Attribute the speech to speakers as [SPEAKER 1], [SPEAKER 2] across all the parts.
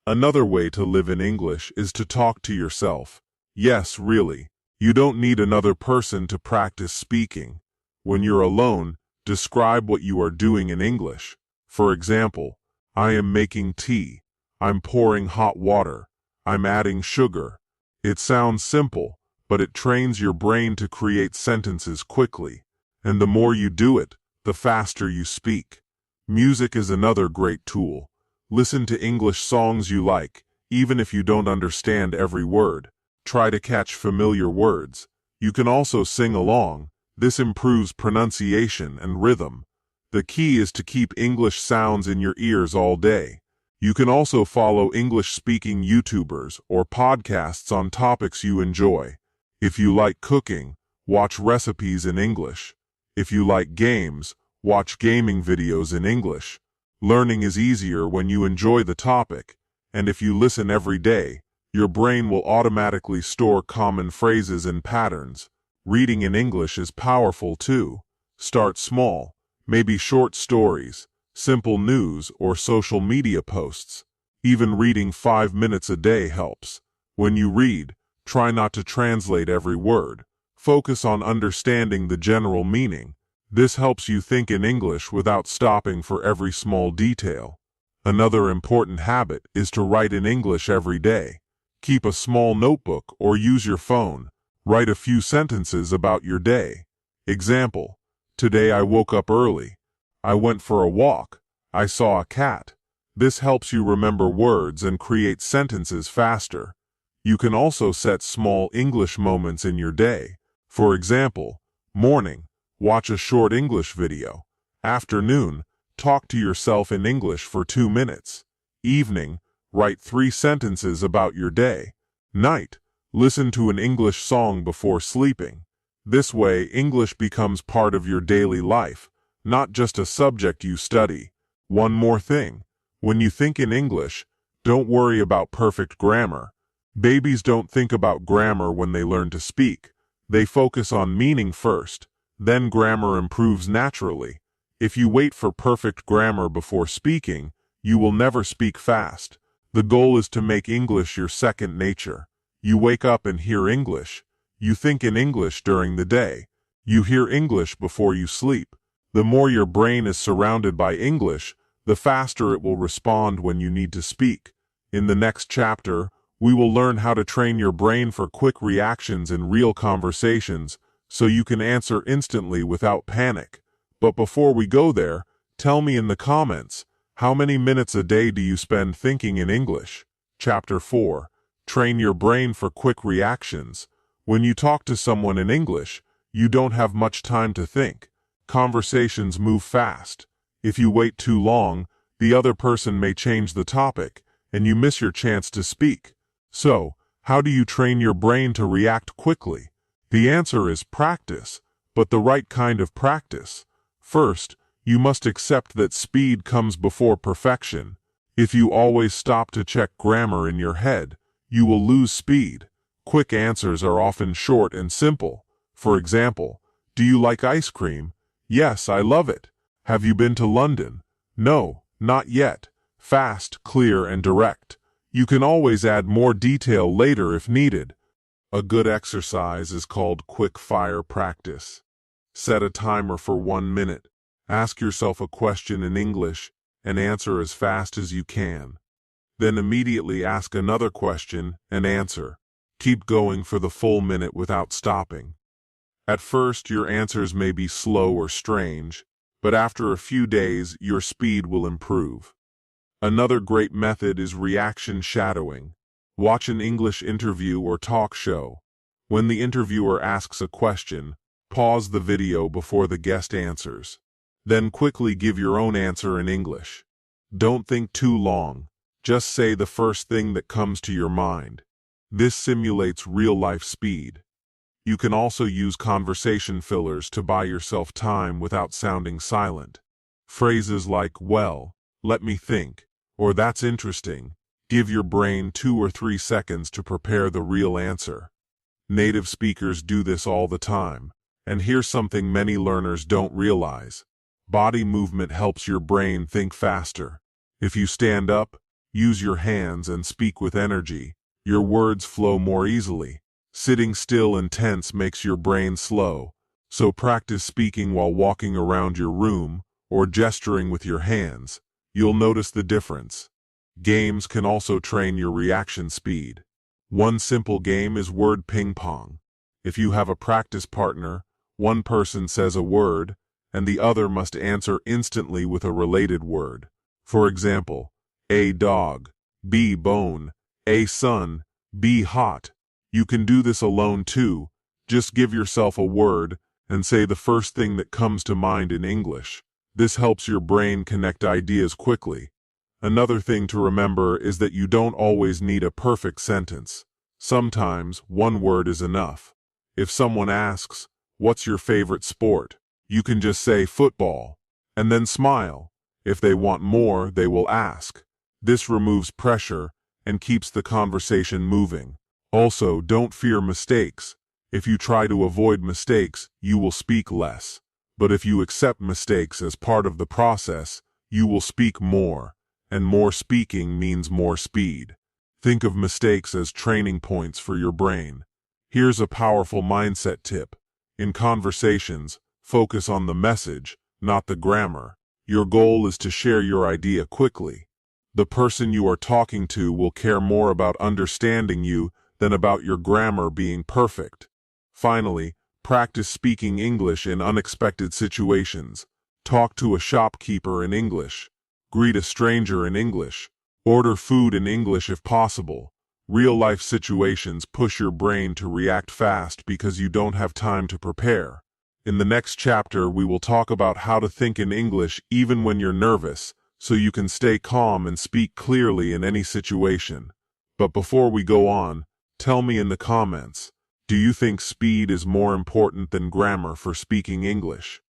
[SPEAKER 1] Another way to live in English is to talk to yourself. Yes, really. You don't need another person to practice speaking. When you're alone, describe what you are doing in English. For example, I am making tea. I'm pouring hot water. I'm adding sugar. It sounds simple, but it trains your brain to create sentences quickly. And the more you do it, the faster you speak. Music is another great tool. Listen to English songs you like, even if you don't understand every word. Try to catch familiar words. You can also sing along. This improves pronunciation and rhythm. The key is to keep English sounds in your ears all day. You can also follow English-speaking YouTubers or podcasts on topics you enjoy. If you like cooking, watch recipes in English. If you like games, watch gaming videos in English. Learning is easier when you enjoy the topic, and if you listen every day, your brain will automatically store common phrases and patterns. Reading in English is powerful too. Start small, maybe short stories, simple news, or social media posts. Even reading 5 minutes a day helps. When you read, try not to translate every word. Focus on understanding the general meaning. This helps you think in English without stopping for every small detail. Another important habit is to write in English every day. Keep a small notebook or use your phone. Write a few sentences about your day. Example: today I woke up early. I went for a walk. I saw a cat. This helps you remember words and create sentences faster. You can also set small English moments in your day. For example, morning, watch a short English video. Afternoon, talk to yourself in English for 2 minutes. Evening, write 3 sentences about your day. Night, listen to an English song before sleeping. This way, English becomes part of your daily life, not just a subject you study. One more thing. When you think in English, don't worry about perfect grammar. Babies don't think about grammar when they learn to speak. They focus on meaning first. Then grammar improves naturally. If you wait for perfect grammar before speaking, you will never speak fast. The goal is to make English your second nature. You wake up and hear English. You think in English during the day. You hear English before you sleep. The more your brain is surrounded by English, the faster it will respond when you need to speak. In the next chapter, we will learn how to train your brain for quick reactions in real conversations, so you can answer instantly without panic. But before we go there, tell me in the comments, how many minutes a day do you spend thinking in English? Chapter 4. Train your brain for quick reactions. When you talk to someone in English, you don't have much time to think. Conversations move fast. If you wait too long, the other person may change the topic, and you miss your chance to speak. So, how do you train your brain to react quickly? The answer is practice, but the right kind of practice. First, you must accept that speed comes before perfection. If you always stop to check grammar in your head, you will lose speed. Quick answers are often short and simple. For example, do you like ice cream? Yes, I love it. Have you been to London? No, not yet. Fast, clear, and direct. You can always add more detail later if needed. A good exercise is called quick fire practice. Set a timer for 1 minute. Ask yourself a question in English and answer as fast as you can. Then immediately ask another question and answer. Keep going for the full minute without stopping. At first, your answers may be slow or strange, but after a few days, your speed will improve. Another great method is reaction shadowing. Watch an English interview or talk show. When the interviewer asks a question, pause the video before the guest answers. Then quickly give your own answer in English. Don't think too long. Just say the first thing that comes to your mind. This simulates real-life speed. You can also use conversation fillers to buy yourself time without sounding silent. Phrases like, well, let me think, or that's interesting, give your brain 2 or 3 seconds to prepare the real answer. Native speakers do this all the time. And here's something many learners don't realize. Body movement helps your brain think faster. If you stand up, Use your hands and speak with energy. Your words flow more easily. Sitting still and tense makes your brain slow, so practice speaking while walking around your room or gesturing with your hands. You'll notice the difference. Games can also train your reaction speed. One simple game is word ping pong. If you have a practice partner, one person says a word, and the other must answer instantly with a related word. For example, A dog, B bone, A sun, B hot. You can do this alone too. Just give yourself a word and say the first thing that comes to mind in English. This helps your brain connect ideas quickly. Another thing to remember is that you don't always need a perfect sentence. Sometimes one word is enough. If someone asks, "What's your favorite sport?" you can just say football, and then smile. If they want more, they will ask. This removes pressure and keeps the conversation moving. Also, don't fear mistakes. If you try to avoid mistakes, you will speak less. But if you accept mistakes as part of the process, you will speak more, and more speaking means more speed. Think of mistakes as training points for your brain. Here's a powerful mindset tip. In conversations, focus on the message, not the grammar. Your goal is to share your idea quickly. The person you are talking to will care more about understanding you than about your grammar being perfect. Finally, practice speaking English in unexpected situations. Talk to a shopkeeper in English. Greet a stranger in English. Order food in English if possible. Real-life situations push your brain to react fast because you don't have time to prepare. In the next chapter, we will talk about how to think in English even when you're nervous, so you can stay calm and speak clearly in any situation. But before we go on, tell me in the comments, do you think speed is more important than grammar for speaking English?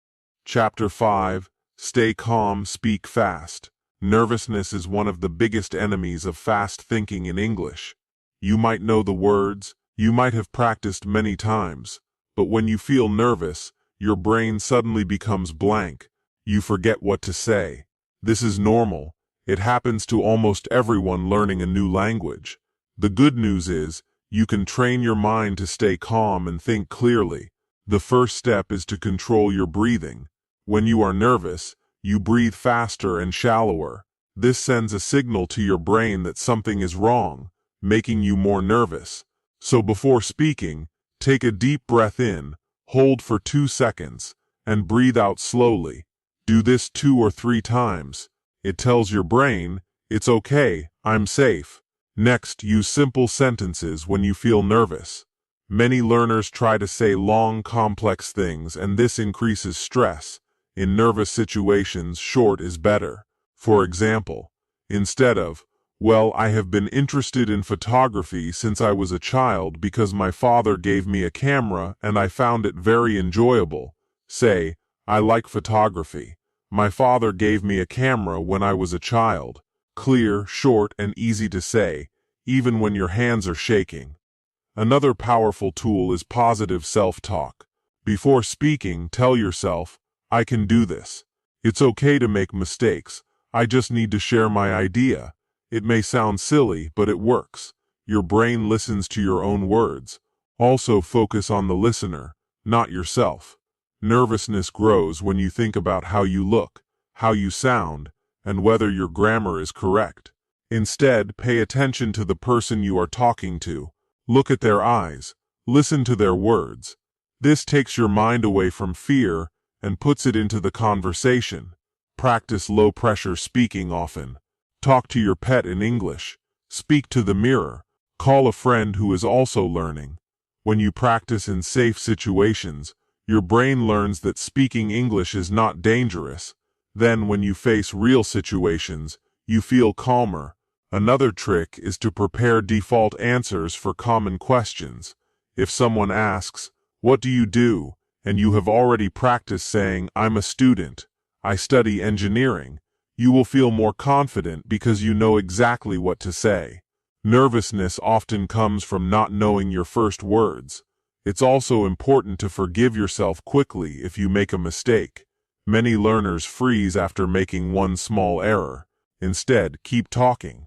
[SPEAKER 1] Chapter 5. Stay calm, speak fast. Nervousness is one of the biggest enemies of fast thinking in English. You might know the words, you might have practiced many times, but when you feel nervous, your brain suddenly becomes blank. You forget what to say. This is normal. It happens to almost everyone learning a new language. The good news is, you can train your mind to stay calm and think clearly. The first step is to control your breathing. When you are nervous, you breathe faster and shallower. This sends a signal to your brain that something is wrong, making you more nervous. So before speaking, take a deep breath in, hold for 2 seconds, and breathe out slowly. Do this 2 or 3 times. It tells your brain, it's okay, I'm safe. Next, use simple sentences when you feel nervous. Many learners try to say long, complex things, and this increases stress. In nervous situations, short is better. For example, instead of, "Well, I have been interested in photography since I was a child because my father gave me a camera and I found it very enjoyable," say, "I like photography. My father gave me a camera when I was a child." Clear, short, and easy to say, even when your hands are shaking. Another powerful tool is positive self-talk. Before speaking, tell yourself, "I can do this. It's okay to make mistakes. I just need to share my idea." It may sound silly, but it works. Your brain listens to your own words. Also focus on the listener, not yourself. Nervousness grows when you think about how you look, how you sound, and whether your grammar is correct. Instead, pay attention to the person you are talking to. Look at their eyes. Listen to their words. This takes your mind away from fear and puts it into the conversation. Practice low-pressure speaking often. Talk to your pet in English. Speak to the mirror. Call a friend who is also learning. When you practice in safe situations, your brain learns that speaking English is not dangerous. Then, when you face real situations, you feel calmer. Another trick is to prepare default answers for common questions. If someone asks, "What do you do?" and you have already practiced saying, "I'm a student. I study engineering," you will feel more confident because you know exactly what to say. Nervousness often comes from not knowing your first words. It's also important to forgive yourself quickly if you make a mistake. Many learners freeze after making one small error. Instead, keep talking.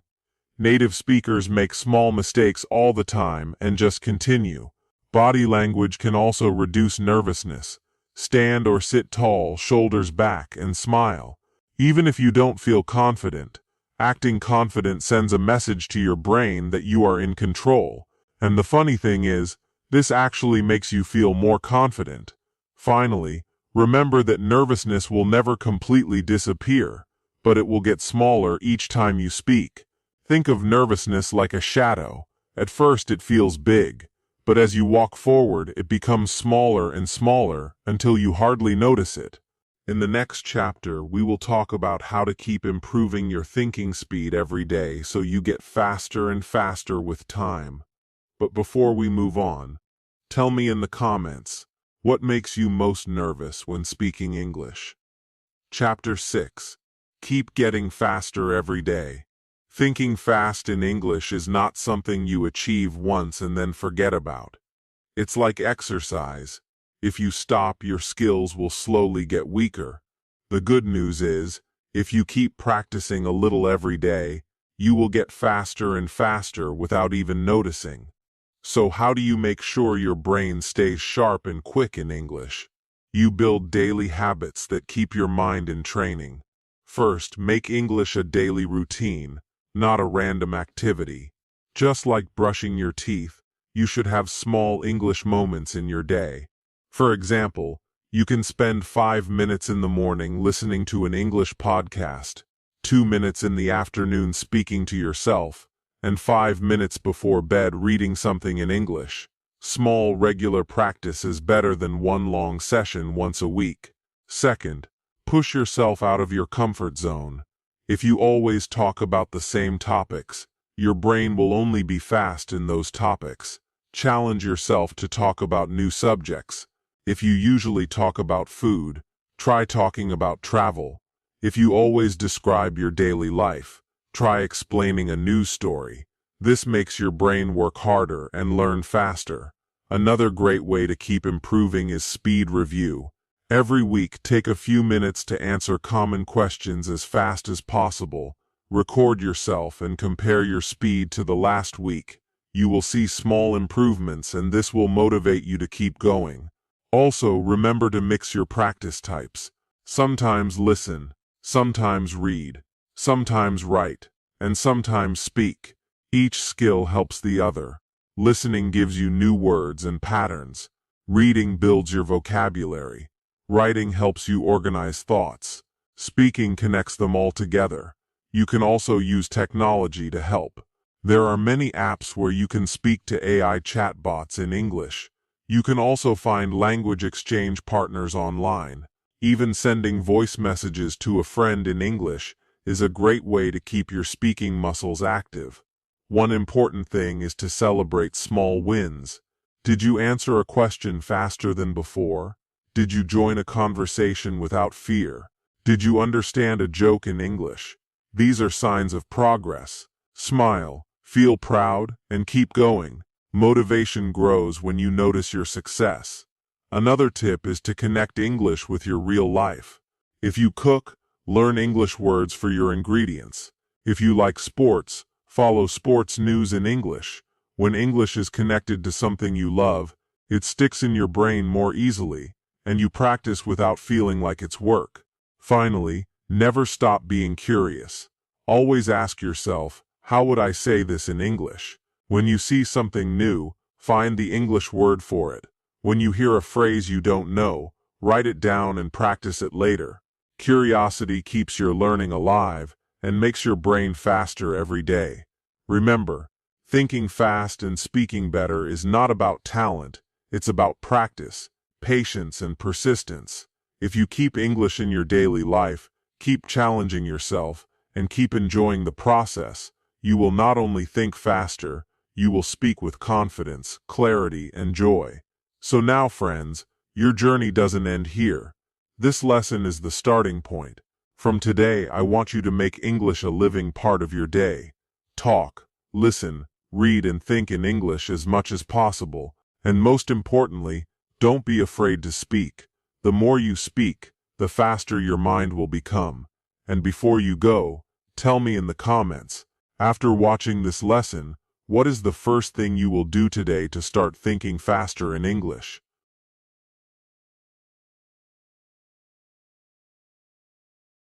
[SPEAKER 1] Native speakers make small mistakes all the time and just continue. Body language can also reduce nervousness. Stand or sit tall, shoulders back, and smile. Even if you don't feel confident, acting confident sends a message to your brain that you are in control. And the funny thing is, this actually makes you feel more confident. Finally, remember that nervousness will never completely disappear, but it will get smaller each time you speak. Think of nervousness like a shadow. At first it feels big, but as you walk forward it becomes smaller and smaller until you hardly notice it. In the next chapter, we will talk about how to keep improving your thinking speed every day so you get faster and faster with time. But before we move on, tell me in the comments, what makes you most nervous when speaking English? Chapter 6. Keep getting faster every day. Thinking fast in English is not something you achieve once and then forget about. It's like exercise. If you stop, your skills will slowly get weaker. The good news is, if you keep practicing a little every day, you will get faster and faster without even noticing. So how do you make sure your brain stays sharp and quick in English? You build daily habits that keep your mind in training. First, make English a daily routine, not a random activity. Just like brushing your teeth, you should have small English moments in your day. For example, you can spend 5 minutes in the morning listening to an English podcast, 2 minutes in the afternoon speaking to yourself, and 5 minutes before bed reading something in English. Small regular practice is better than one long session once a week. Second, push yourself out of your comfort zone. If you always talk about the same topics, your brain will only be fast in those topics. Challenge yourself to talk about new subjects. If you usually talk about food, try talking about travel. If you always describe your daily life, try explaining a news story. This makes your brain work harder and learn faster. Another great way to keep improving is speed review. Every week, take a few minutes to answer common questions as fast as possible. Record yourself and compare your speed to the last week. You will see small improvements and this will motivate you to keep going. Also, remember to mix your practice types. Sometimes listen, sometimes read, sometimes write, and sometimes speak. Each skill helps the other. Listening gives you new words and patterns. Reading builds your vocabulary. Writing helps you organize thoughts. Speaking connects them all together. You can also use technology to help. There are many apps where you can speak to AI chatbots in English. You can also find language exchange partners online. Even sending voice messages to a friend in English is a great way to keep your speaking muscles active. One important thing is to celebrate small wins. Did you answer a question faster than before? Did you join a conversation without fear? Did you understand a joke in English? These are signs of progress. Smile, feel proud, and keep going. Motivation grows when you notice your success. Another tip is to connect English with your real life. If you cook, learn English words for your ingredients. If you like sports, follow sports news in English. When English is connected to something you love, it sticks in your brain more easily, and you practice without feeling like it's work. Finally, never stop being curious. Always ask yourself, how would I say this in English? When you see something new, find the English word for it. When you hear a phrase you don't know, write it down and practice it later. Curiosity keeps your learning alive and makes your brain faster every day. Remember, thinking fast and speaking better is not about talent, it's about practice, patience, and persistence. If you keep English in your daily life, keep challenging yourself, and keep enjoying the process, you will not only think faster, you will speak with confidence, clarity, and joy. So now, friends, your journey doesn't end here. This lesson is the starting point. From today, I want you to make English a living part of your day. Talk, listen, read, and think in English as much as possible. And most importantly, don't be afraid to speak. The more you speak, the faster your mind will become. And before you go, tell me in the comments, After watching this lesson, what is the first thing you will do today to start thinking faster in English?